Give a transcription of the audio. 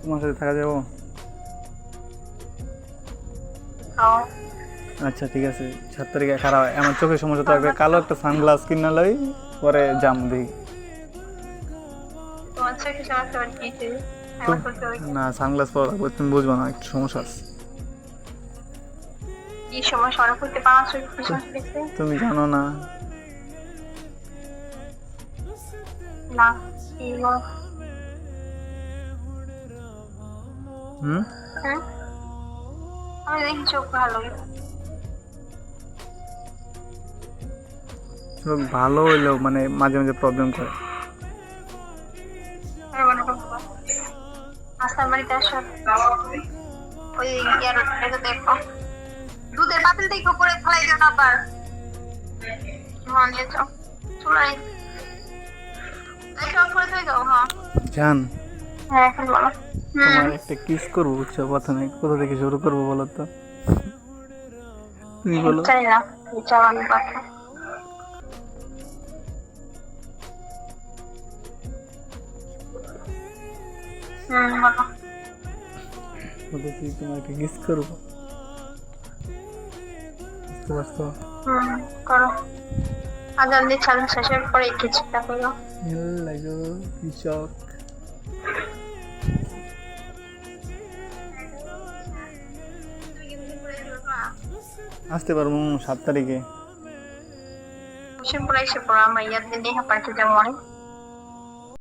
তোমার সাথে থাকা যাবো? আচ্ছা ঠিক আছে, 7 তারিখে খারাপ আমার চোখের সমস্যা থাকবে, কালো একটা সানগ্লাস কিনা লই, পরে যাম দেখি। না সানগ্লাস পরা লাগবে, তুমি বুঝবা না, একটু সমস্যা আছে। তুমি জানো না? হুম, আমি দেখি চোখ ভালো। চোখ ভালো হইলেও মানে মাঝে মাঝে প্রবলেম করে। আসার বাড়িতে আসো, ওই ইয়ার এটা দেখো, দুধের পাতিল দেখো করে ফেলাই দিও না আবার। হ্যাঁ নিয়ে যাও, চুলাই সব করে দিয়ে যাও। হ্যাঁ জান, হ্যাঁ এখন বলো। তোমার একটা কিস করবো বুঝছো, প্রথমে কোথা থেকে শুরু করবো বলো তো? তুমি বলো। চাই না, চাও আমি পাখা। বলো। কোথা থেকে তোমার একটা কিস করবো, বুঝতে পারছো? করো। আজান দিচ্ছে, আজান শেষের পরে কিছুটা করো। লাগো কৃষক। আসতে পারবো 7 তারিখে। হোসেনপুরে এসে পড়ো, আমার ইয়ার দিন দেখা পাইতে যেমন